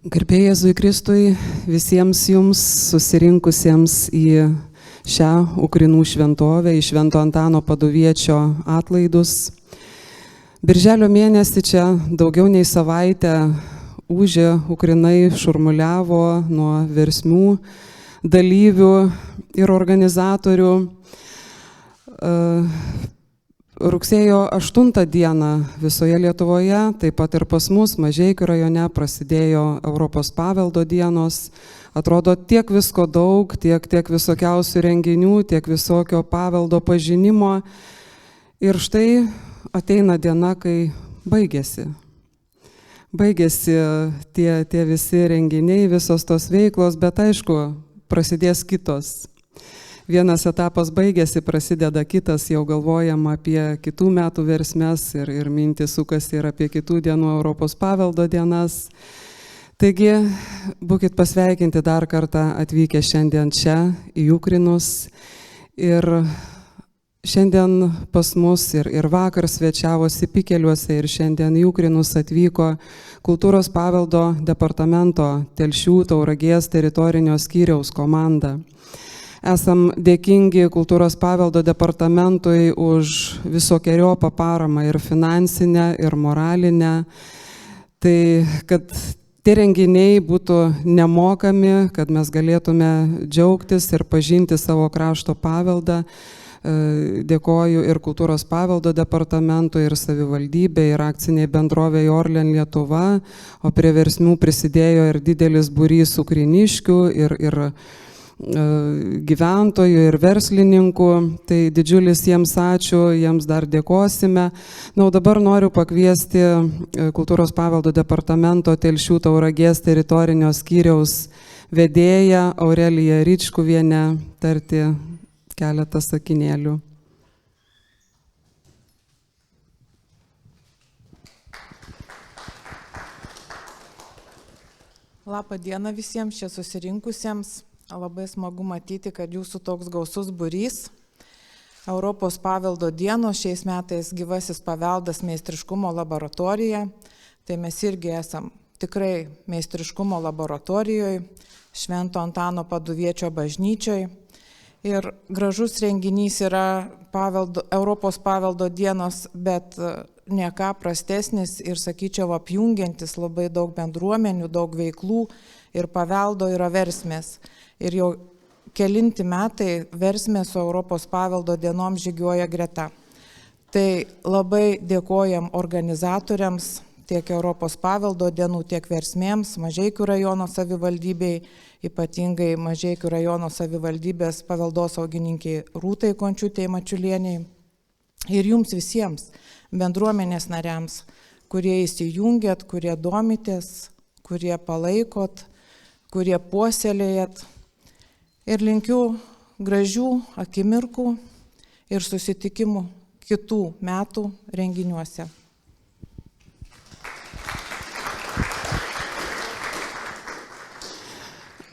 Garbė Jėzui Kristui, visiems jums susirinkusiems į šią Ukrinų šventovę, į Švento Antano Paduviečio atlaidus. Birželio mėnesį čia daugiau nei savaitę ūžė Ukrinai, šurmuliavo nuo versmių dalyvių ir organizatorių. Rugsėjo 8 dieną visoje Lietuvoje, taip pat ir pas mus Mažeikių rajone prasidėjo Europos paveldo dienos. Atrodo tiek visko daug, tiek visokiausių renginių, tiek visokio paveldo pažinimo. Ir štai ateina diena, kai baigėsi. Baigėsi tie visi renginiai, visos tos veiklos, bet aišku, prasidės kitos. Vienas etapas baigėsi, prasideda kitas, jau galvojam apie kitų metų versmes ir mintys sukasi ir apie kitų dienų Europos paveldo dienas. Taigi, būkit pasveikinti dar kartą atvykę šiandien čia į Ukrinus. Ir šiandien pas mus ir vakar svečiavosi Pikeliuose ir šiandien į Ukrinus atvyko Kultūros paveldo departamento Telšių Tauragės teritorinio skyriaus komanda. Esam dėkingi Kultūros paveldo departamentui už visokiojopą paramą ir finansinę, ir moralinę. Tai kad tie renginiai būtų nemokami, kad mes galėtume džiaugtis ir pažinti savo krašto paveldą. Dėkoju ir Kultūros paveldo departamentui, ir savivaldybė, ir akciniai bendrovė Orlen Lietuva, o prie versmių prisidėjo ir didelis būrys ukriniškių ir gyventojų ir verslininkų, tai didžiulis jiems ačiū, jiems dar dėkosime. Na, o dabar noriu pakviesti Kultūros paveldo departamento Telšių Tauragės teritorinio skyriaus vedėją Aureliją Ryčkuvienę tarti keletą sakinėlių. Labą dieną visiems čia susirinkusiems. Labai smagu matyti, kad jūsų toks gausus būrys. Europos paveldo dienos šiais metais gyvasis paveldas meistriškumo laboratorija. Tai mes irgi esam tikrai meistriškumo laboratorijoje, Švento Antano Paduviečio bažnyčioje. Ir gražus renginys yra Europos paveldo dienos, bet ne ką prastesnis ir, sakyčiau, apjungiantis labai daug bendruomenių, daug veiklų ir paveldo yra versmės. Ir jau kelinti metai versmės su Europos paveldo dienom žygiuoja greta. Tai labai dėkojam organizatoriams, tiek Europos paveldo dienų, tiek versmėms, Mažeikių rajono savivaldybei, ypatingai Mažeikių rajono savivaldybės paveldosaugininkiai Rūtai Končiutei Mačiulieniai. Ir jums visiems, bendruomenės nariams, kurie įsijungėt, kurie domitės, kurie palaikot, kurie puoselėjat. Ir linkiu gražių akimirkų ir susitikimų kitų metų renginiuose.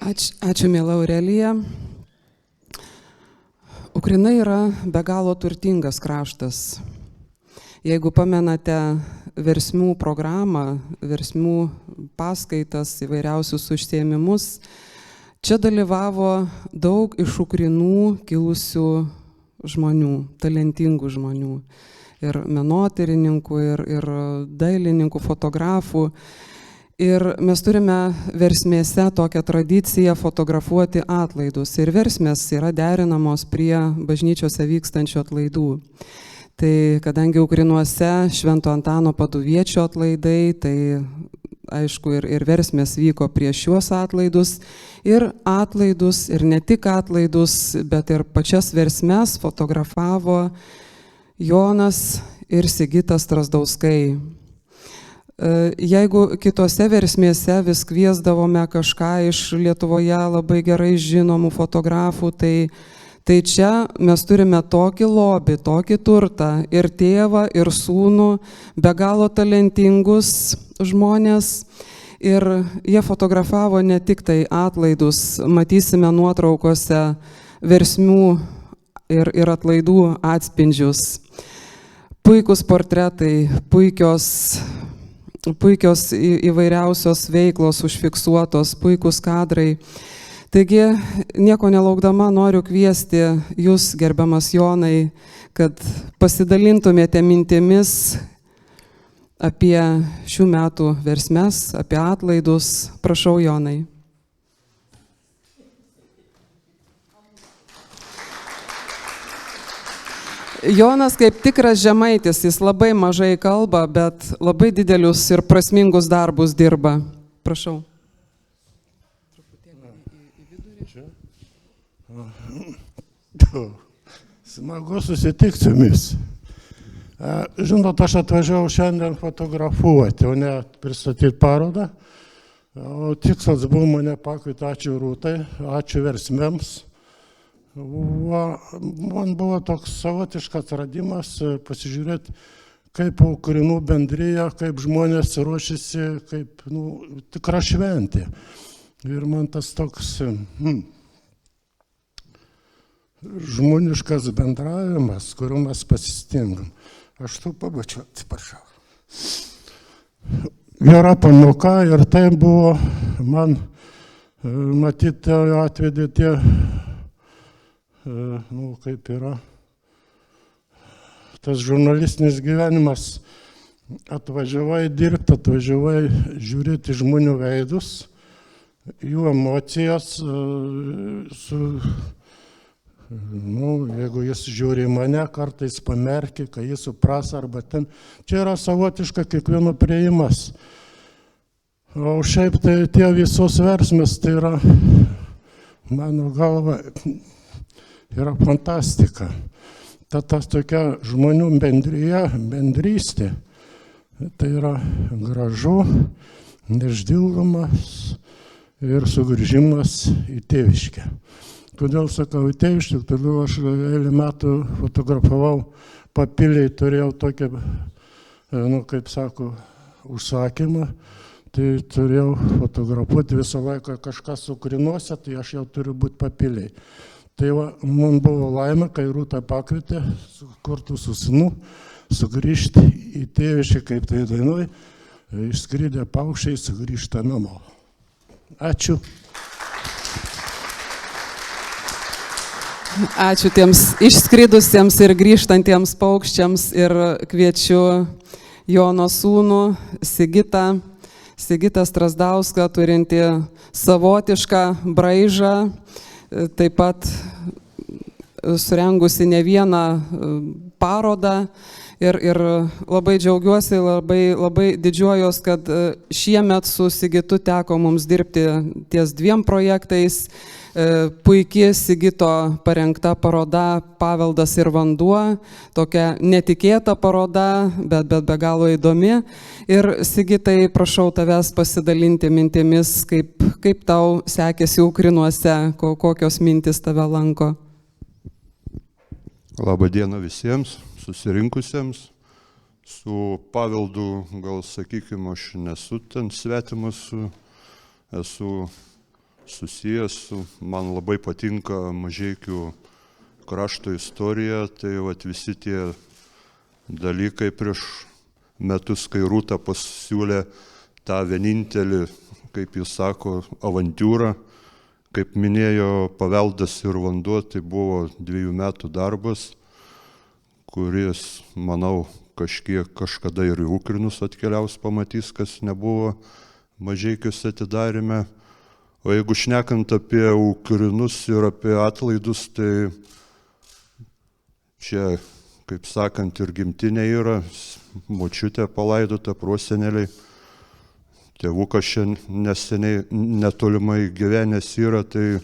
Ačiū, miela Aurelija. Ukraina yra be galo turtingas kraštas. Jeigu pamenate versmių programą, versmių paskaitas, įvairiausius užsiėmimus, čia dalyvavo daug iš Ukrinų kilusių žmonių, talentingų žmonių, ir menotyrininkų, ir dailininkų, fotografų. Ir mes turime versmėse tokią tradiciją fotografuoti atlaidus. Ir versmės yra derinamos prie bažnyčiose vykstančių atlaidų. Tai kadangi Ukrinuose Švento Antano Paduviečio atlaidai, tai aišku, ir versmės vyko prieš šiuos atlaidus, ir ne tik atlaidus, bet ir pačias versmes fotografavo Jonas ir Sigitas Strazdauskai. Jeigu kitose versmėse vis kviesdavome kažką iš Lietuvoje labai gerai žinomų fotografų, tai čia mes turime tokį lobį, tokį turtą, ir tėvą, ir sūnų, be galo talentingus žmonės. Ir jie fotografavo ne tik tai atlaidus, matysime nuotraukose versmių ir atlaidų atspindžius. Puikus portretai, puikios puikios įvairiausios veiklos užfiksuotos, puikūs kadrai. Taigi, nieko nelaukdama noriu kviesti jūs, gerbiamas Jonai, kad pasidalintumėte mintimis apie šių metų versmes, apie atlaidus. Prašau, Jonai. Jonas kaip tikras žemaitis, jis labai mažai kalba, bet labai didelius ir prasmingus darbus dirba. Prašau. Smagu susitikti su jumis. Žinot, aš atvažiavau šiandien fotografuoti, o ne pristatyti parodą. O tikslas buvo mane pakvieti, ačiū Rūtai, ačiū versmėms. Man buvo toks savotiškas atradimas pasižiūrėti, kaip Ukrainų bendryje, kaip žmonės ruošiasi, kaip tikra šventė. Ir man tas toks žmoniškas bendravimas, kuriuo mes pasistingam. Aš tu pabačiau, atsiprašau. Gera pamoka ir tai buvo, man matyti atvedė tie, kaip yra, tas žurnalistinis gyvenimas. Atvažiavai dirbti, atvažiavai žiūrėti žmonių veidus, jų emocijas, jeigu jis žiūri į mane, kartais pamerkia, kai jis supras arba ten. Čia yra savotiška kiekvieno priėjimas. O šiaip tai tie visos versmės, tai yra, mano galva, yra fantastika. Tas tokia žmonių bendrystė, tai yra gražu, neišdildomas ir sugrįžimas į tėviškę. Kodėl sakau į tėviškę, todėl aš eilę metų fotografavau Papilėj, turėjau tokią, kaip sako, užsakymą, tai turėjau fotografuoti visą laiką kažkas Ukrainuose, tai aš jau turiu būti Papilėj. Tai man buvo laimė, kai Rūta pakvietė kartu su sūnum sugrįžti į tėviškę, kaip tai dainuoja, išskridę paukščiai sugrįžta namo. Ačiū. Ačiū tiems išskridusiems ir grįžtantiems paukščiams ir kviečiu Jono sūnų Sigitą Strasdauską, turinti savotišką braižą, taip pat surengusi ne vieną parodą ir labai džiaugiuosi, labai didžiuojuos, kad šiemet su Sigitu teko mums dirbti ties 2 projektais. Puikiai Sigito parengta paroda Paveldas ir vanduo, tokia netikėta paroda, bet be galo įdomi. Ir Sigitai, prašau tavęs pasidalinti mintimis, kaip tau sekėsi Ukrainuose, kokios mintis tave lanko. Labą dieną visiems susirinkusiems. Su paveldu, gal sakykime, aš nesu ten svetimas, esu susijęs, man labai patinka Mažeikių krašto istorija, tai visi tie dalykai prieš metus, kai Rūta pasiūlė tą vienintelį, kaip jis sako, avantiūrą, kaip minėjo Paveldas ir vanduo, tai buvo 2 metų darbas, kuris, manau, kažkada ir į Ukrainus atkeliaus, pamatys, kas nebuvo Mažeikiuose atidarime. O jeigu šnekant apie Ukrainus ir apie atlaidus, tai čia, kaip sakant, ir gimtinė yra, močiutė palaidota, proseneliai, tėvukas šiandien neseniai netolimai gyvenęs yra, tai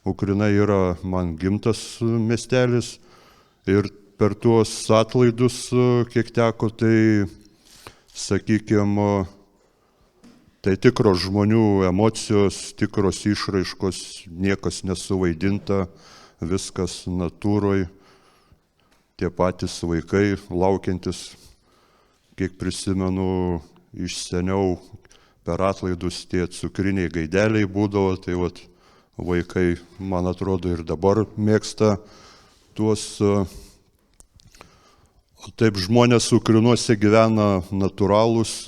Ukraina yra man gimtas miestelis ir per tuos atlaidus, kiek teko, tai, sakykime, tai tikros žmonių emocijos, tikros išraiškos, niekas nesuvaidinta, viskas natūroj, tie patys vaikai laukiantis, kiek prisimenu iš seniau per atlaidus tie cukriniai gaideliai būdavo, tai vaikai, man atrodo, ir dabar mėgsta tuos. Taip žmonės Ukrainuose gyvena natūralūs,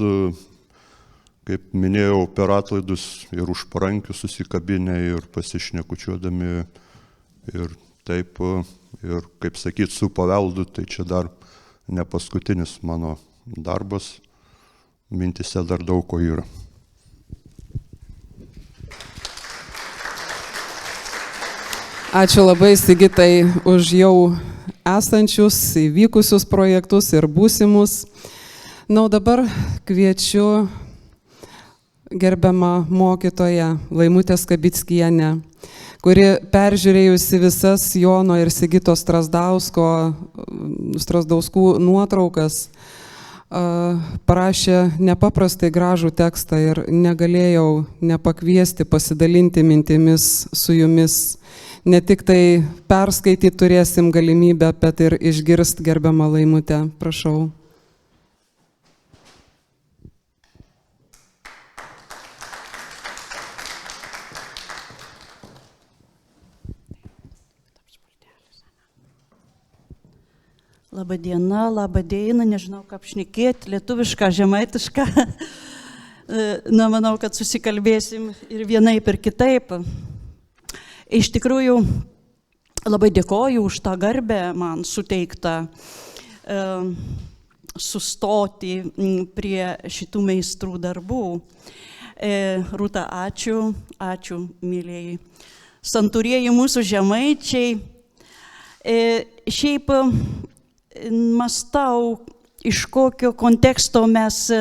kaip minėjau, per atlaidus ir už parankių susikabinę ir pasišnekučiuodami ir taip, ir kaip sakyt, su paveldu, tai čia dar ne paskutinis mano darbas, mintise dar daug ko yra. Ačiū labai, Sigitai, už jau esančius, įvykusius projektus ir būsimus. Na, o dabar kviečiu gerbiamą mokytoją Laimutę Skabickienę, kuri peržiūrėjusi visas Jono ir Sigitos Strazdauskų nuotraukas, parašė nepaprastai gražų tekstą ir negalėjau nepakviesti pasidalinti mintimis su jumis. Ne tik tai perskaityti turėsim galimybę, bet ir išgirst gerbiamą Laimutę. Prašau. Labą dieną, labą dieną, nežinau kaip šnekėti, lietuvišką, žemaitišką. Na, manau, kad susikalbėsim ir vienaip ir kitaip. Iš tikrųjų, labai dėkoju už tą garbę man suteiktą sustoti prie šitų meistrų darbų. Rūta, ačiū, mylėjai. Santūrieji mūsų žemaičiai. Šiaip mąstau, iš kokio konteksto mes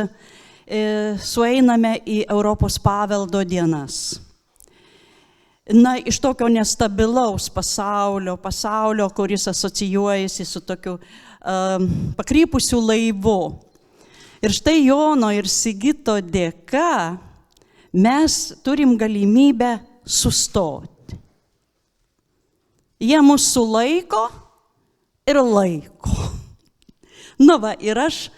sueiname į Europos paveldo dienas. Na, iš tokio nestabilaus pasaulio, kuris asocijuojasi su tokiu pakrypusiu laivu. Ir štai Jono ir Sigito dėka mes turim galimybę sustoti. Jie mus sulaiko ir laiko. Na va, ir aš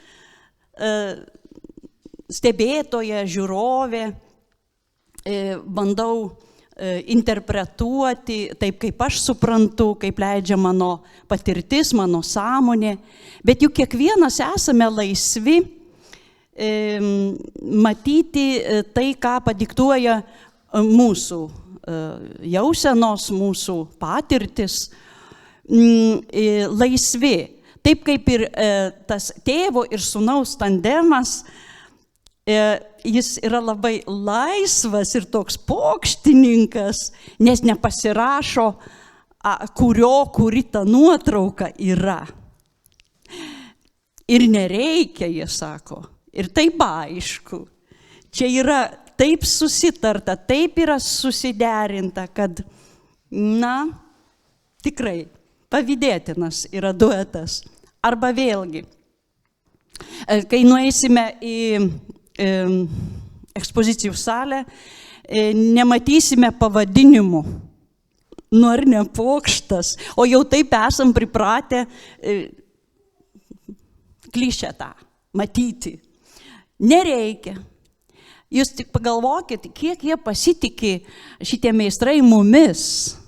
stebėtoja, žiūrovė, bandau interpretuoti taip, kaip aš suprantu, kaip leidžia mano patirtis, mano sąmonė. Bet juk kiekvienas esame laisvi matyti tai, ką padiktuoja mūsų jausenos, mūsų patirtis, laisvi. Taip kaip ir tas tėvo ir sūnaus tandemas, jis yra labai laisvas ir toks pokštininkas, nes nepasirašo, kuri ta nuotrauka yra. Ir nereikia, jie sako, ir taip aišku. Čia yra taip susitarta, taip yra susiderinta, kad, na, tikrai pavydėtinas yra duetas. Arba vėlgi, kai nueisime į ekspozicijų salę, nematysime pavadinimų. Nu ar ne pokštas, o jau taip esam pripratę klišetą matyti. Nereikia. Jūs tik pagalvokit, kiek jie pasitikė šitie meistrai mumis.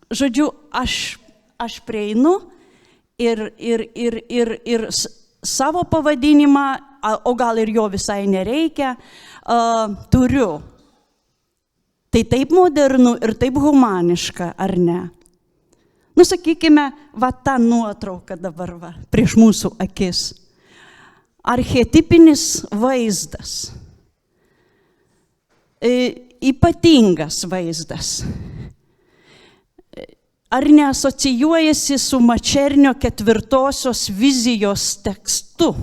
Žodžiu, aš prieinu ir savo pavadinimą, o gal ir jo visai nereikia, turiu. Tai taip modernu ir taip humaniška, ar ne? Nu, sakykime, va ta nuotrauka dabar va, prieš mūsų akis. Archetipinis vaizdas. Ypatingas vaizdas. Ar neasocijuojasi su Mačernio 4 vizijos tekstu?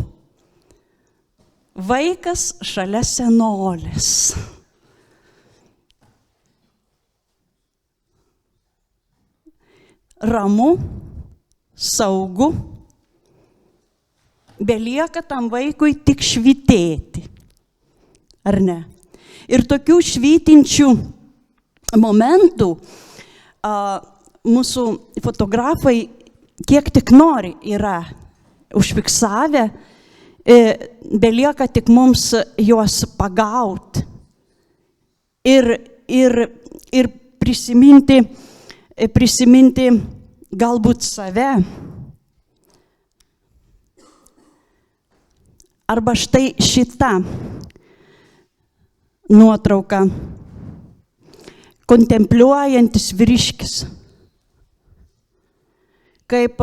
Vaikas šalia senolės. Ramu, saugu, belieka tam vaikui tik švytėti. Ar ne? Ir tokių švytinčių momentų mūsų fotografai kiek tik nori yra užfiksavę, belieka tik mums juos pagauti ir prisiminti galbūt save. Arba štai šita nuotrauka. Kontempliuojantis vyriškis. Kaip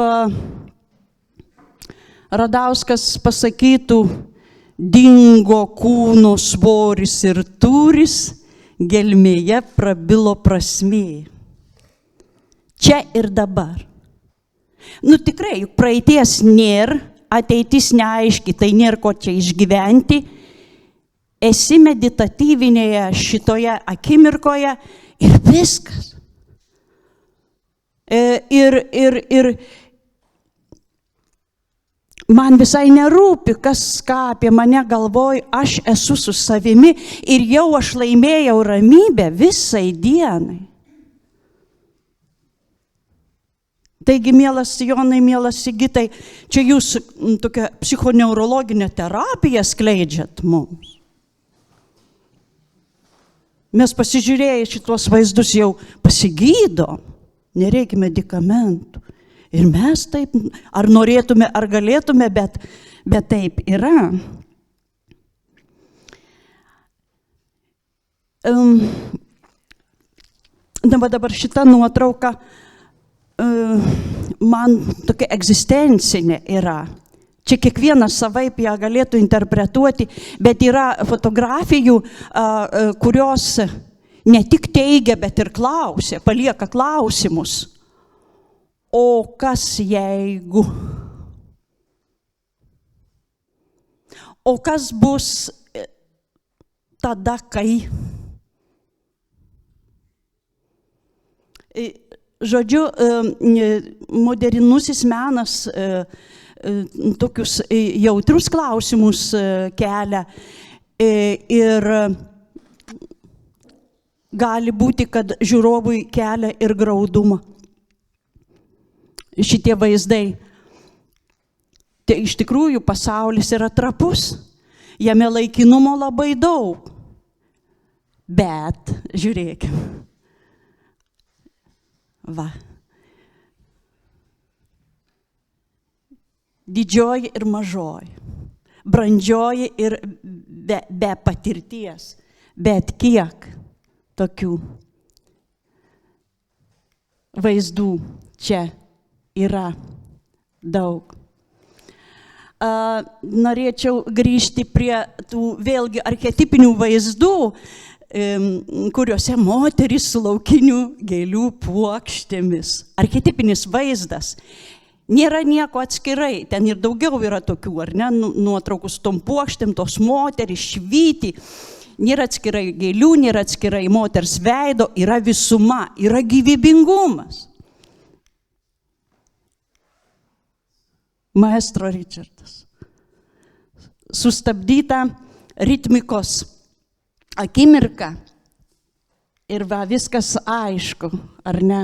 Radauskas pasakytų, dingo kūno svoris ir tūris, gelmėje prabilo prasmė. Čia ir dabar. Nu tikrai, juk praeities nėra, ateitis neaiški, tai nėra ko čia išgyventi. Esi meditatyvinėje šitoje akimirkoje ir viskas. Ir man visai nerūpi, kas ką apie mane galvoja, aš esu su savimi ir jau aš laimėjau ramybę visai dienai. Taigi, mielas Jonai, mielas Sigitai, čia jūs tokią psichoneurologinę terapiją skleidžiat mums. Mes pasižiūrėję šitos vaizdus jau pasigydom, nereikia medikamentų. Ir mes taip, ar norėtume, ar galėtume, bet taip yra. Dabar šita nuotrauka man tokia egzistencinė yra. Čia kiekvienas savaip ją galėtų interpretuoti, bet yra fotografijų, kurios ne tik teigia, bet ir klausia, palieka klausimus. O kas jeigu? O kas bus tada, kai? Žodžiu, modernusis menas tokius jautrius klausimus kelia ir gali būti, kad žiūrovui kelia ir graudumą. Šitie vaizdai. Tai iš tikrųjų pasaulis yra trapus, jame laikinumo labai daug. Bet, žiūrėkime. Va. Didžioji ir mažoji, brandžioji ir be patirties, bet kiek tokių vaizdų čia yra daug. Norėčiau grįžti prie tų vėlgi archetipinių vaizdų, kuriuose moterys su laukinių gėlių puokštėmis. Archetipinis vaizdas. Nėra nieko atskirai, ten ir daugiau yra tokių, ar ne, nuotraukų su tom puokštėm, tos moterys švyti. Nėra atskirai gėlių, nėra atskirai moters veido, yra visuma, yra gyvybingumas. Maestro Richardas. Sustabdyta ritmikos akimirka ir va viskas aišku, ar ne?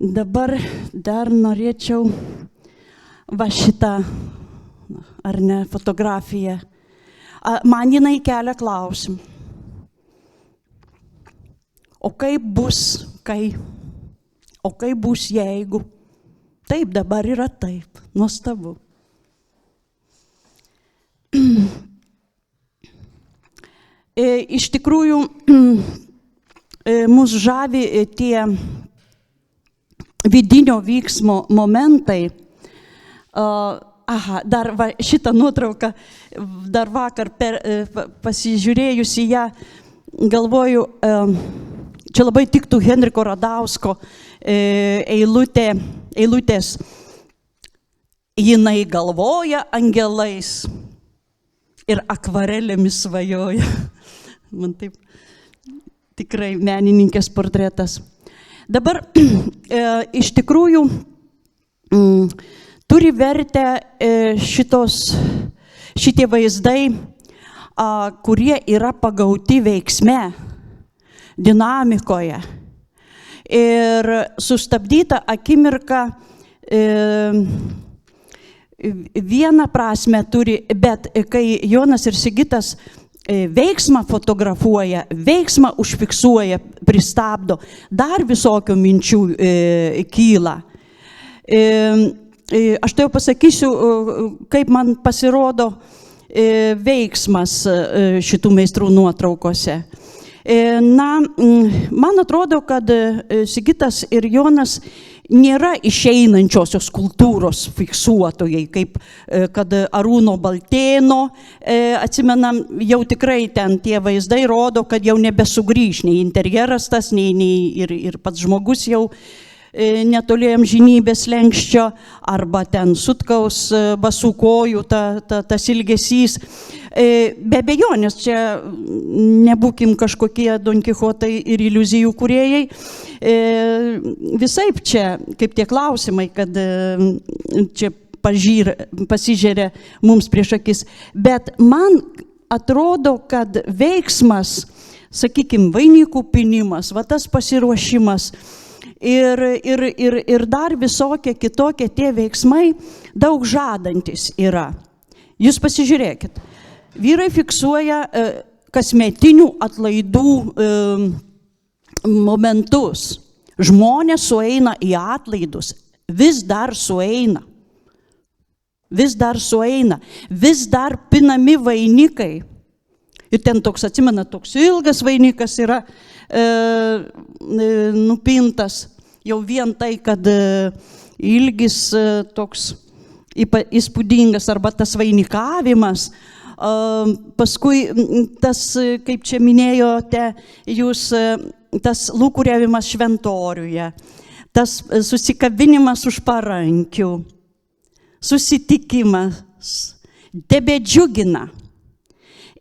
Dabar dar norėčiau va šitą, ar ne, fotografiją. Man jinai kelia klausimą. O kaip bus, kai? O kaip bus, jeigu? Taip, dabar yra taip. Nuostabu. Iš tikrųjų, mus žavi tie vidinio vyksmo momentai. Dar va, šitą nuotrauką, dar vakar pasižiūrėjus į ją, galvoju, čia labai tiktų Henriko Radausko eilutės. Jinai galvoja angelais ir akvarelėmis svajoja. Man taip tikrai menininkės portretas. Dabar iš tikrųjų turi vertę šitie vaizdai, kurie yra pagauti veiksme, dinamikoje. Ir sustabdyta akimirka vieną prasme turi, bet kai Jonas ir Sigitas veiksmą fotografuoja, veiksmą užfiksuoja, pristabdo, dar visokių minčių kyla. aš tai jau pasakysiu, kaip man pasirodo veiksmas šitų meistrų nuotraukose. Na, man atrodo, kad Sigitas ir Jonas nėra išeinančiosios kultūros fiksuotojai, kaip kad Arūno Baltėno, atsimenam, jau tikrai ten tie vaizdai rodo, kad jau nebesugrįž nei interjeras tas, nei ir pats žmogus jau netoli amžinybės lenkščio, arba ten Sutkaus basų kojų tas ilgesys. Be abejonės, čia nebūkim kažkokie Don Kichotai ir iliuzijų kūrėjai. Visaip čia, kaip tie klausimai, kad čia pasižiūrė mums prieš akis. Bet man atrodo, kad veiksmas, sakykime, vainikų pinimas, va tas pasiruošimas, ir dar visokie kitokie tie veiksmai daug žadantis yra. Jūs pasižiūrėkit, vyrai fiksuoja kasmetinių atlaidų momentus. Žmonės sueina į atlaidus, vis dar sueina, vis dar pinami vainikai. Ir ten toks, atsimena, toks ilgas vainikas yra nupintas, jau vien tai, kad ilgis toks įspūdingas, arba tas vainikavimas. Paskui tas, kaip čia minėjote, jūs, tas lūkuriavimas šventoriuje, tas susikabinimas už parankių, susitikimas, tebedžiugina.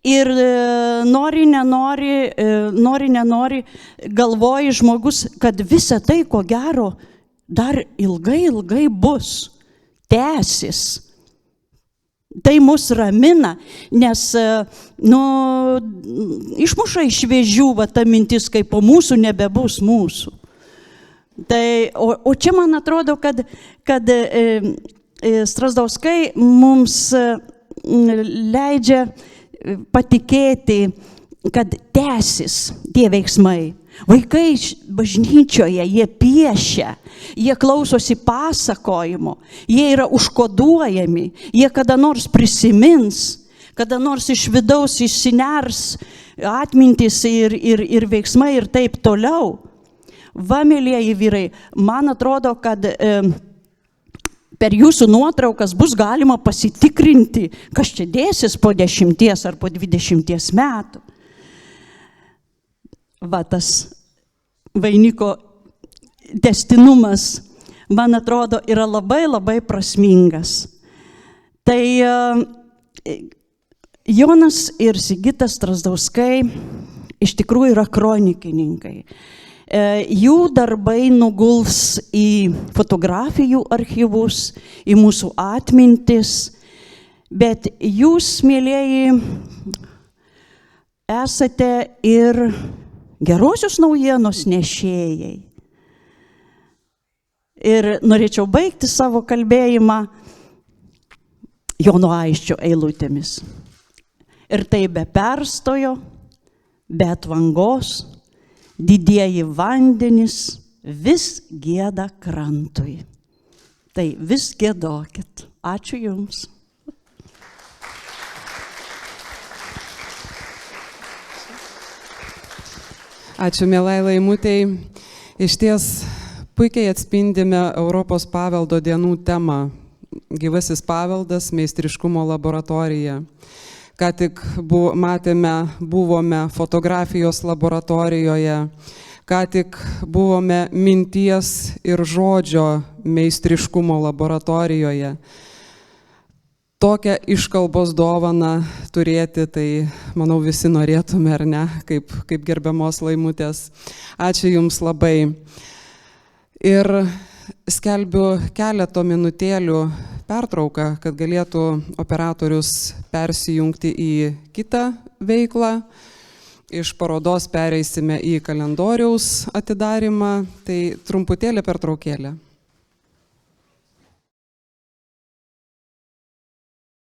Ir nori, nenori, galvoji žmogus, kad visa tai, ko gero, dar ilgai bus, tęsis. Tai mus ramina, nes išmuša iš vėžių ta mintis, kai po mūsų nebebus mūsų. Tai, o čia man atrodo, kad Strazdauskai mums leidžia patikėti, kad tęsis tie veiksmai. Vaikai bažnyčioje, jie piešia, jie klausosi pasakojimo, jie yra užkoduojami, jie kada nors prisimins, kada nors iš vidaus išsiners atmintis ir veiksmai ir taip toliau. Va, mėlieji vyrai, man atrodo, kad per jūsų nuotraukas bus galima pasitikrinti, kas čia dėsis po 10 ar po 20 metų. Va, tas vainiko tęstinumas, man atrodo, yra labai prasmingas. Tai Jonas ir Sigitas Strazdauskai iš tikrųjų yra kronikininkai. Jų darbai nuguls į fotografijų archyvus, į mūsų atmintis, bet jūs, mielieji, esate ir gerosios naujienos nešėjai. Ir norėčiau baigti savo kalbėjimą Jono Aisčio eilutėmis. Ir tai be perstojo, be atvangos, didieji vandenys vis gieda krantui. Tai vis giedokit. Ačiū Jums. Ačiū, mielai Laimutei. Išties puikiai atspindime Europos paveldo dienų temą. Gyvasis paveldas, meistriškumo laboratorija. Ką tik buvome fotografijos laboratorijoje, ką tik buvome minties ir žodžio meistriškumo laboratorijoje. Tokią iškalbos dovaną turėti, tai manau visi norėtume, ar ne, kaip gerbiamos Laimutės. Ačiū Jums labai. Ir skelbiu keleto minutėlių pertrauką, kad galėtų operatorius persijungti į kitą veiklą. Iš parodos pereisime į kalendoriaus atidarymą, tai trumputėlį pertraukėlė.